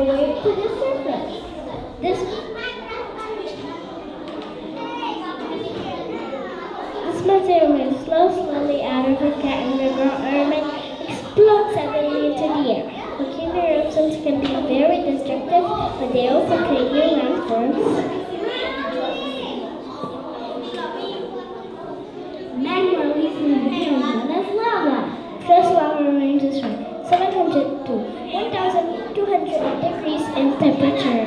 way to the surface. This material flows slowly out of the environment, explodes suddenly into the air. Volcano eruptions can be very destructive, but they also create new landforms. Magma releases material known as lava. Fresh lava ranges from 700 to 1,200 degrees in temperature.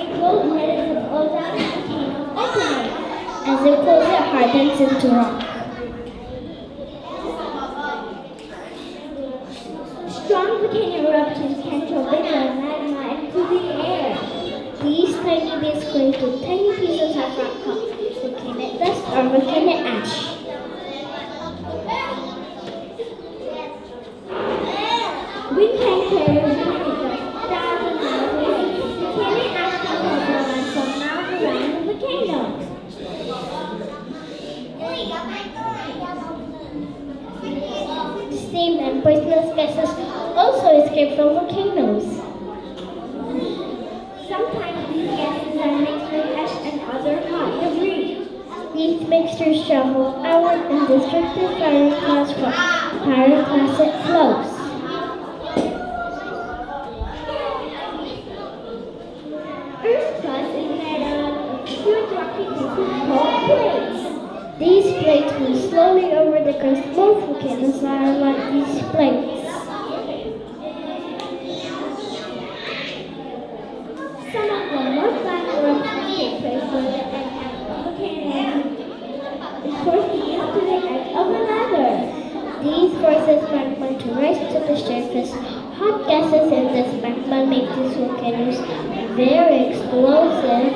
It grows when it falls out of the volcano opening. As it cools, it hardens into rock. Strong volcano eruptions can throw bits of magma into the air. These tiny bits cling to tiny pieces of rock called volcanic dust or volcanic ash. Wind can carry volcanic dust thousands of miles away. Volcanic ash can cover land for miles around the volcano. Steam and poisonous gases also escape from volcanoes. Sometimes these gases are mixed with ash and other hot debris. These mixtures travel outward in destructive pyroclastic flows. Earth's crust is made up of huge rocky pieces called plates. These plates move slowly over the crust. Most volcanoes are like these plates. Some of the most violent eruptions take place where the volcano is forced to get to the edge of another. These forces magma to rise to the surface. Hot gases in this magma make these volcanoes very explosive.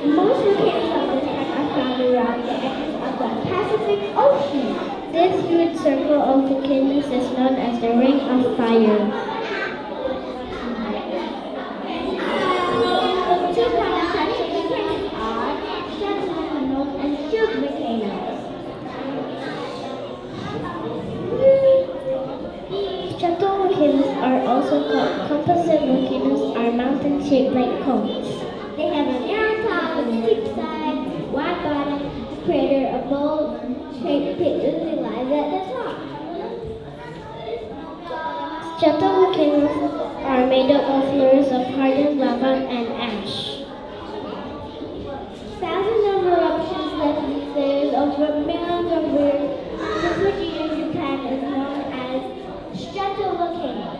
Most volcanoes of this type are found around the edges of the Pacific Ocean. This huge circle of volcanoes is known as the Ring of Fire. Two common types of volcanoes are stratovolcanoes and shield volcanoes. Stratovolcanoes are also called composite volcanoes, are mountain-shaped like cones. They have a narrow top with steep sides, wide bottom, crater, a bowl-shaped pit usually lies at the top. Stratovolcanoes are made up of layers of hardened lava and ash. Thousands of eruptions left these layers over millions of years. The Fuji in Japan is known as stratovolcanoes.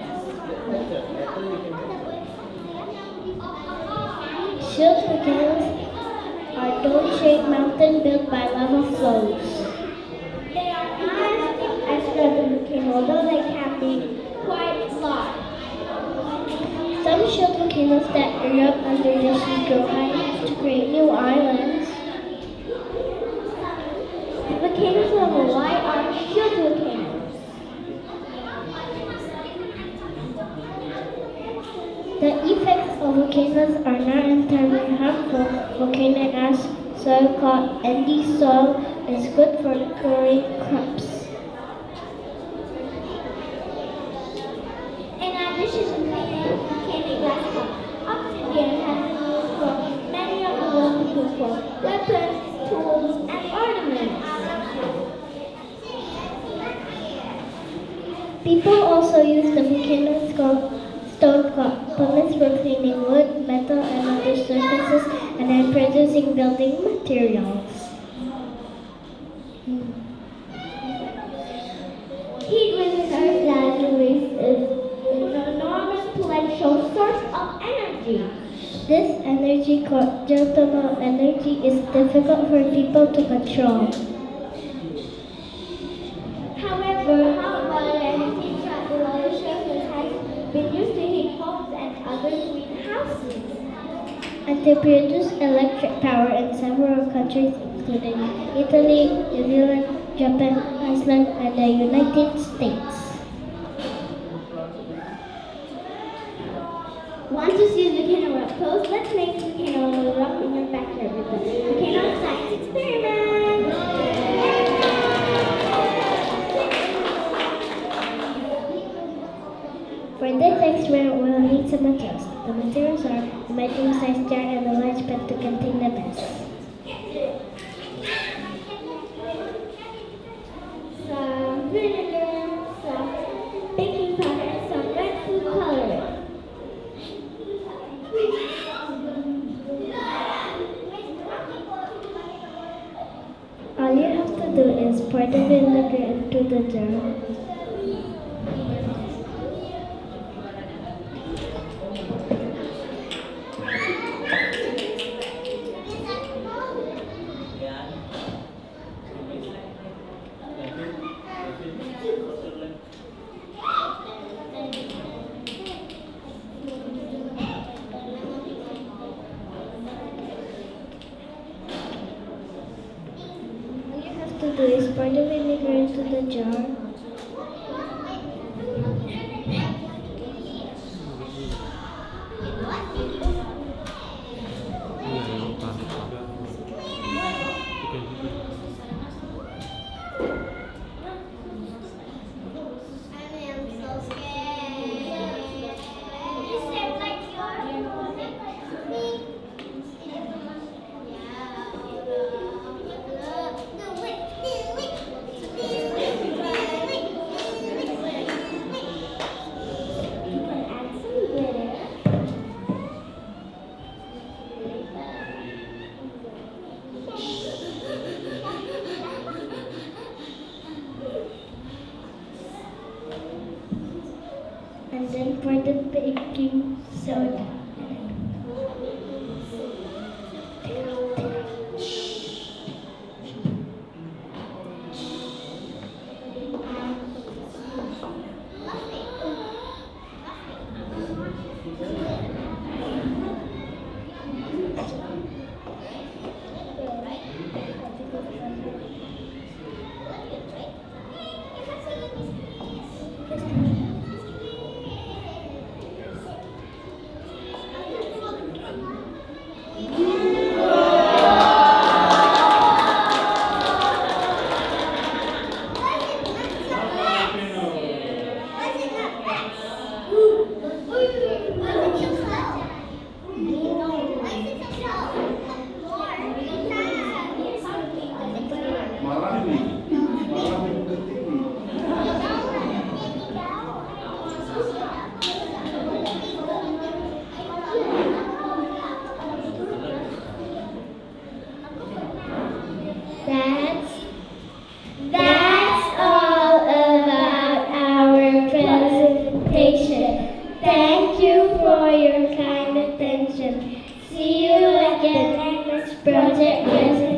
Shield volcanoes are dome-shaped mountains built by lava flows. They are not as steep as stratovolcanoes, although they can be quite large. Some shield volcanoes that erupt under the sea grow high enough to create new islands. The volcanoes on Hawaii are shield volcanoes. The effects of volcanoes are not entirely harmful. Volcanic ash soil called Andy soil is good for growing crops. In addition to volcanic gas, oxygen has been used for many of the world's tools for weapons, tools, and ornaments. People also use the volcanoes called stone components for cleaning wood, metal, and other surfaces, and then producing building materials. Heat within Earth's laboratories is an enormous potential source of energy. This energy, called geothermal energy, is difficult for people to control. However, hot water and steam trapped below the surface has been used to heat homes and other greenhouses, and to produce electric power in several countries including Italy, New Zealand, Japan, Iceland, and the United States. Want to see a volcano up close? Let's make a volcano erupt in your backyard with the Volcano Science Experiment! materials are a medium-sized jar and a large pan to contain the mess. Some vinegar, some baking powder, and some red food coloring. All you have to do is pour the vinegar into the jar. To do is pour the vinegar into the jar. And then pour the baking soda. That's all about our presentation. Thank you for your kind attention. See you again next project presentation.